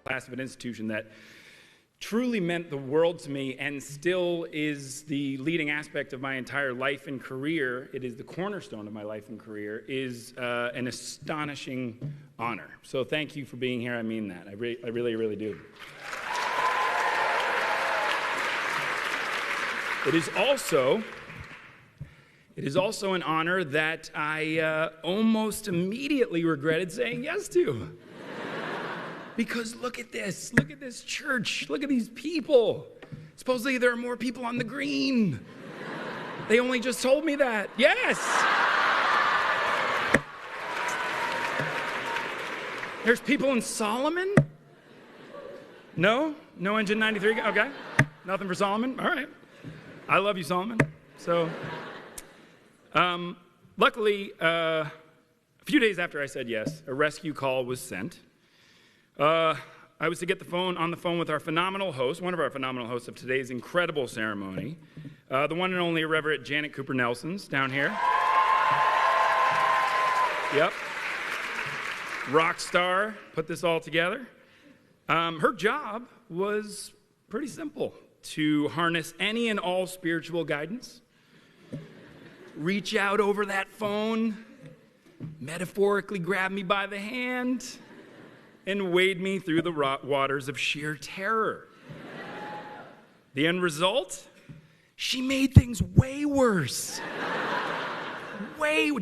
class of an institution that truly meant the world to me and still is the leading aspect of my entire life and career. It is the cornerstone of my life and career, is an astonishing honor. So thank you for being here. I mean that. I really, really do. It is also an honor that I almost immediately regretted saying yes to. Because look at this church, look at these people. Supposedly there are more people on the green. They only just told me that. Yes! There's people in Solomon? No? No Engine 93? Okay. Nothing for Solomon? All right. I love you, Solomon. So, luckily, a few days after I said yes, a rescue call was sent. I was to get on the phone with our phenomenal host, one of our phenomenal hosts of today's incredible ceremony, the one and only Irreverent Janet Cooper Nelson's down here. Yep. Rock star, put this all together. Her job was pretty simple: to harness any and all spiritual guidance, reach out over that phone, metaphorically grab me by the hand, and wade me through the waters of sheer terror. The end result? She made things way worse.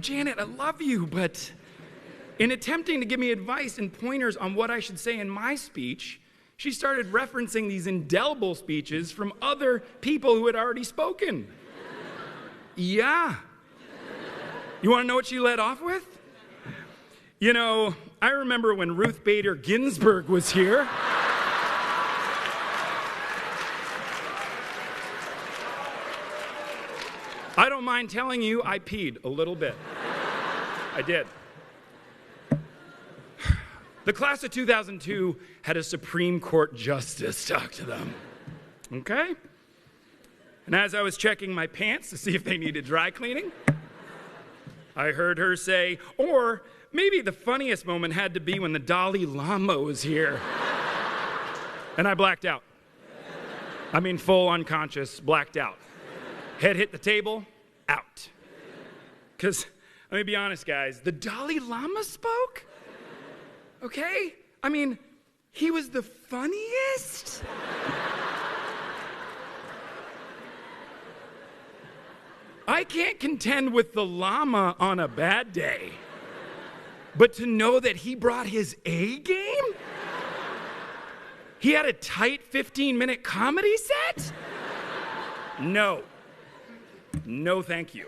Janet, I love you, but in attempting to give me advice and pointers on what I should say in my speech, she started referencing these indelible speeches from other people who had already spoken. Yeah. You want to know what she led off with? You know, I remember when Ruth Bader Ginsburg was here. I don't mind telling you, I peed a little bit. I did. The class of 2002 had a Supreme Court justice talk to them. Okay? And as I was checking my pants to see if they needed dry cleaning, I heard her say, or maybe the funniest moment had to be when the Dalai Lama was here. And I blacked out. I mean, full unconscious, blacked out. Head hit the table, out. Because, let me be honest, guys, the Dalai Lama spoke? Okay? I mean, he was the funniest? I can't contend with the llama on a bad day. But to know that he brought his A game? He had a tight 15-minute comedy set? No. No, thank you.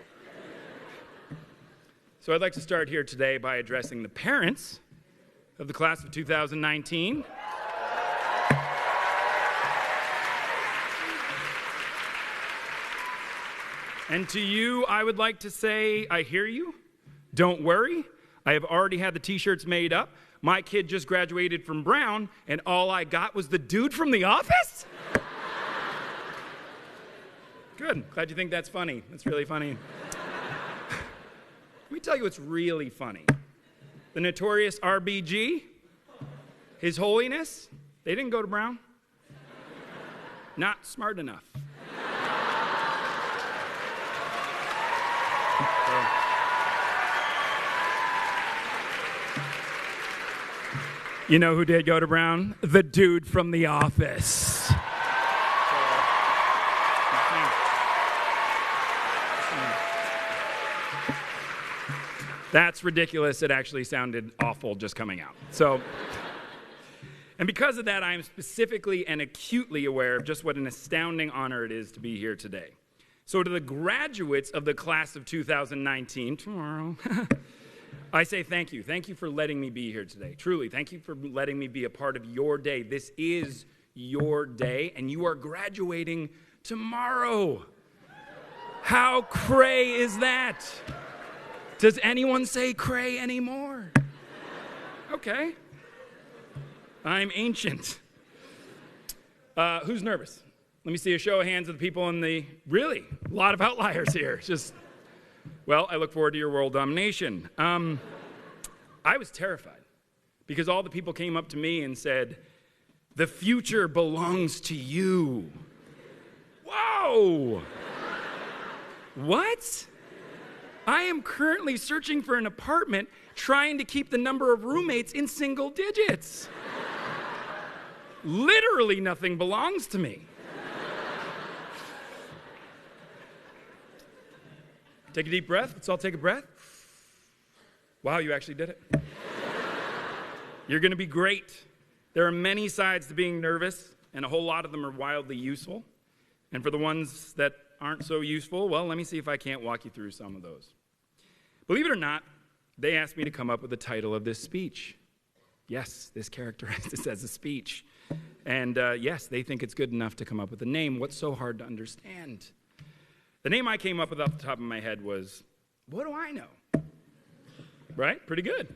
So I'd like to start here today by addressing the parents of the class of 2019. And to you, I would like to say, I hear you. Don't worry. I have already had the t-shirts made up. My kid just graduated from Brown, and all I got was the dude from The Office? Good. Glad you think that's funny. That's really funny. Let me tell you what's really funny. The notorious RBG, His Holiness, they didn't go to Brown. Not smart enough. You know who did go to Brown? The dude from The Office. That's ridiculous. It actually sounded awful just coming out. And because of that, I am specifically and acutely aware of just what an astounding honor it is to be here today. So to the graduates of the class of 2019, tomorrow, I say thank you. Thank you for letting me be here today. Truly, thank you for letting me be a part of your day. This is your day, and you are graduating tomorrow. How cray is that? Does anyone say cray anymore? Okay. I'm ancient. Who's nervous? Let me see a show of hands of the people in the, really, a lot of outliers here. Well, I look forward to your world domination. I was terrified because all the people came up to me and said, The future belongs to you. Whoa! What? I am currently searching for an apartment trying to keep the number of roommates in single digits. Literally nothing belongs to me. Take a deep breath. Let's all take a breath. Wow, you actually did it. You're going to be great. There are many sides to being nervous, and a whole lot of them are wildly useful. And for the ones that aren't so useful, well, let me see if I can't walk you through some of those. Believe it or not, they asked me to come up with the title of this speech. Yes, this characterizes this as a speech. And yes, they think it's good enough to come up with a name. What's so hard to understand? The name I came up with off the top of my head was, what do I know? Right? Pretty good.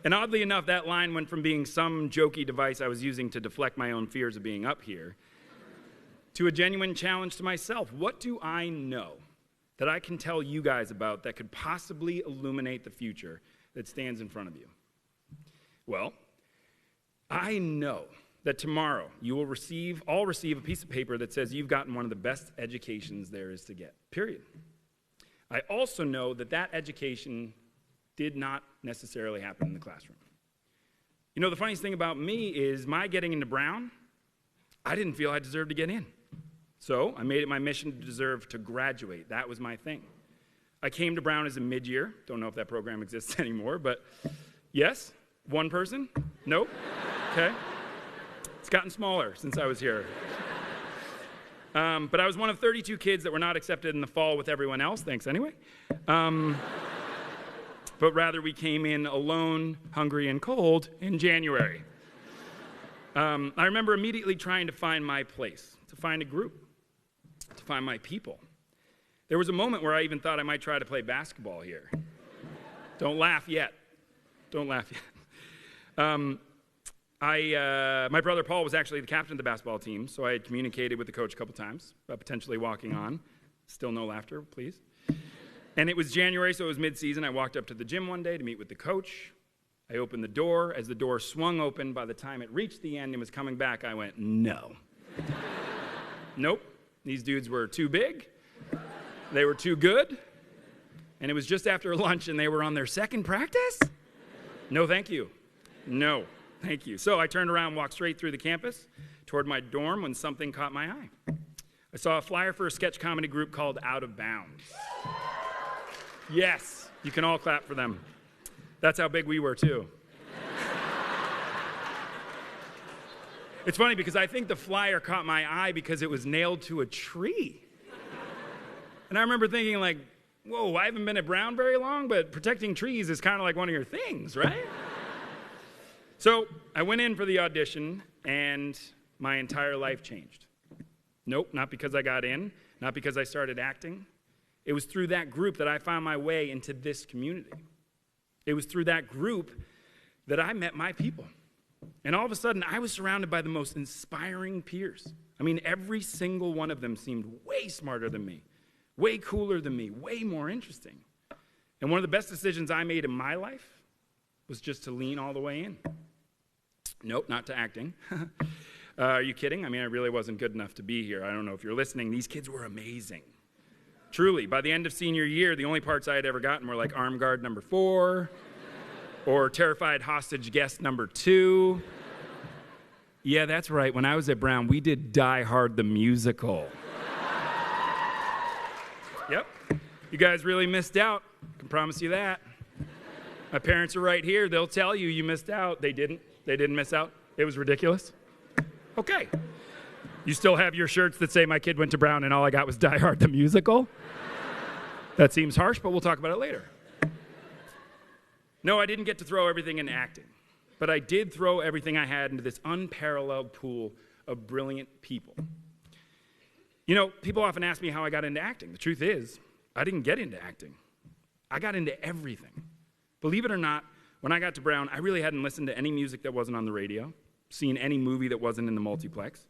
And oddly enough, that line went from being some jokey device I was using to deflect my own fears of being up here to a genuine challenge to myself. What do I know that I can tell you guys about that could possibly illuminate the future that stands in front of you? Well, I know that tomorrow you will all receive a piece of paper that says you've gotten one of the best educations there is to get, period. I also know that that education did not necessarily happen in the classroom. You know, the funniest thing about me is my getting into Brown, I didn't feel I deserved to get in. So I made it my mission to deserve to graduate. That was my thing. I came to Brown as a mid-year. Don't know if that program exists anymore, but yes, one person? Nope. Okay. It's gotten smaller since I was here. But I was one of 32 kids that were not accepted in the fall with everyone else. Thanks anyway. But rather we came in alone, hungry, and cold in January. I remember immediately trying to find my place, to find a group, to find my people. There was a moment where I even thought I might try to play basketball here. Don't laugh yet. Don't laugh yet. My brother Paul was actually the captain of the basketball team, so I had communicated with the coach a couple times about potentially walking on. Still no laughter, please. And it was January, so it was mid-season. I walked up to the gym one day to meet with the coach. I opened the door. As the door swung open, by the time it reached the end and was coming back, I went, no. Nope. These dudes were too big. They were too good. And it was just after lunch, and they were on their second practice? No, thank you. No, thank you. So I turned around and walked straight through the campus toward my dorm when something caught my eye. I saw a flyer for a sketch comedy group called Out of Bounds. Yes, you can all clap for them. That's how big we were, too. It's funny because I think the flyer caught my eye because it was nailed to a tree. And I remember thinking, like, whoa, I haven't been at Brown very long, but protecting trees is kind of like one of your things, right? So I went in for the audition, and my entire life changed. Nope, not because I got in, not because I started acting. It was through that group that I found my way into this community. It was through that group that I met my people. And all of a sudden, I was surrounded by the most inspiring peers. I mean, every single one of them seemed way smarter than me, way cooler than me, way more interesting. And one of the best decisions I made in my life was just to lean all the way in. Nope, not to acting. Are you kidding? I mean, I really wasn't good enough to be here. I don't know if you're listening. These kids were amazing. Truly, by the end of senior year, the only parts I had ever gotten were like armed guard number 4 or terrified hostage guest number 2. Yeah, that's right. When I was at Brown, we did Die Hard the musical. Yep. You guys really missed out. I can promise you that. My parents are right here. They'll tell you you missed out. They didn't. They didn't miss out. It was ridiculous. Okay. You still have your shirts that say my kid went to Brown and all I got was Die Hard the musical? That seems harsh, but we'll talk about it later. No, I didn't get to throw everything into acting, but I did throw everything I had into this unparalleled pool of brilliant people. You know, people often ask me how I got into acting. The truth is, I didn't get into acting. I got into everything. Believe it or not, when I got to Brown, I really hadn't listened to any music that wasn't on the radio, seen any movie that wasn't in the multiplex.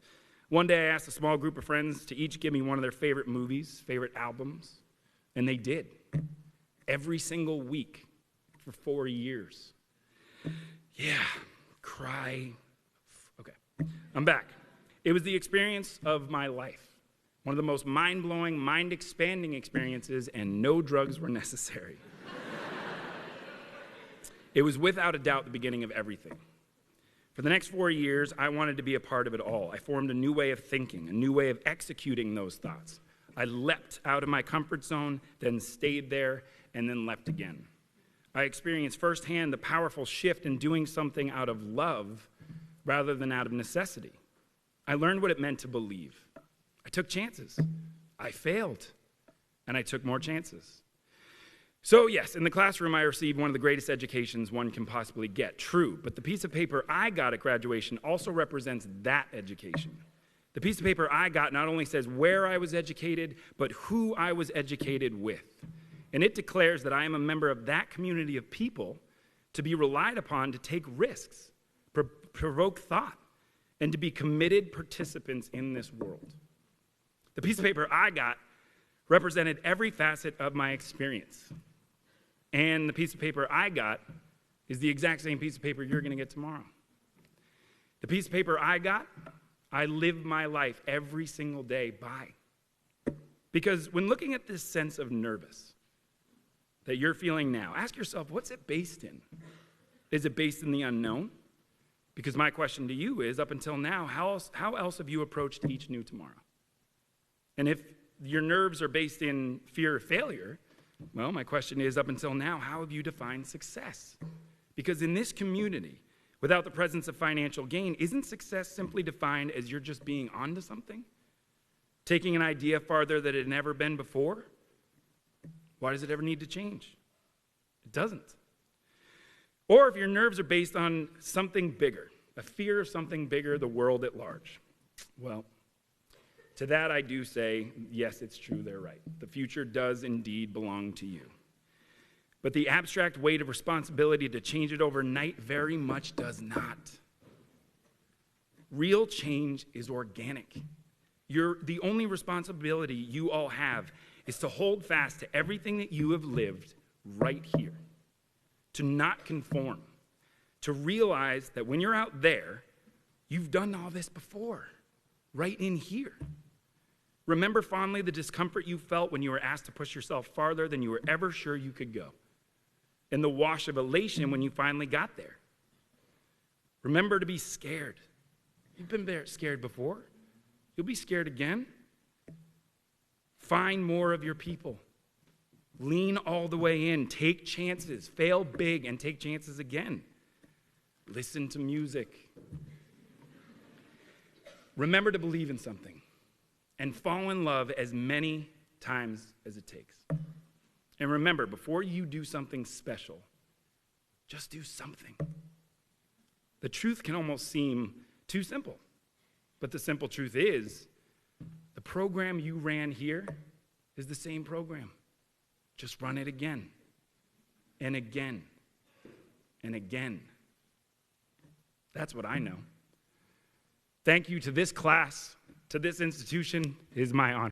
One day I asked a small group of friends to each give me one of their favorite movies, favorite albums, and they did. Every single week for 4 years. Yeah, cry, I'm back. It was the experience of my life. One of the most mind-blowing, mind-expanding experiences, and no drugs were necessary. It was without a doubt the beginning of everything. For the next 4 years, I wanted to be a part of it all. I formed a new way of thinking, a new way of executing those thoughts. I leapt out of my comfort zone, then stayed there, and then leapt again. I experienced firsthand the powerful shift in doing something out of love rather than out of necessity. I learned what it meant to believe. I took chances. I failed, and I took more chances. So yes, in the classroom, I received one of the greatest educations one can possibly get. True, but the piece of paper I got at graduation also represents that education. The piece of paper I got not only says where I was educated, but who I was educated with. And it declares that I am a member of that community of people to be relied upon to take risks, provoke thought, and to be committed participants in this world. The piece of paper I got represented every facet of my experience. And the piece of paper I got is the exact same piece of paper you're going to get tomorrow. The piece of paper I got, I live my life every single day by. Because when looking at this sense of nervous that you're feeling now, ask yourself, what's it based in? Is it based in the unknown? Because my question to you is, up until now, how else have you approached each new tomorrow? And if your nerves are based in fear of failure, well, my question is, up until now, how have you defined success? Because in this community, without the presence of financial gain, isn't success simply defined as you're just being onto something? Taking an idea farther than it had never been before? Why does it ever need to change? It doesn't. Or if your nerves are based on something bigger, a fear of something bigger, the world at large, well, to that I do say, yes, it's true, they're right. The future does indeed belong to you. But the abstract weight of responsibility to change it overnight very much does not. Real change is organic. The only responsibility you all have is to hold fast to everything that you have lived right here. To not conform. To realize that when you're out there, you've done all this before, right in here. Remember fondly the discomfort you felt when you were asked to push yourself farther than you were ever sure you could go. And the wash of elation when you finally got there. Remember to be scared. You've been scared before. You'll be scared again. Find more of your people. Lean all the way in. Take chances. Fail big and take chances again. Listen to music. Remember to believe in something. And fall in love as many times as it takes. And remember, before you do something special, just do something. The truth can almost seem too simple. But the simple truth is, the program you ran here is the same program. Just run it again, and again, and again. That's what I know. Thank you to this class, to this institution. It is my honor.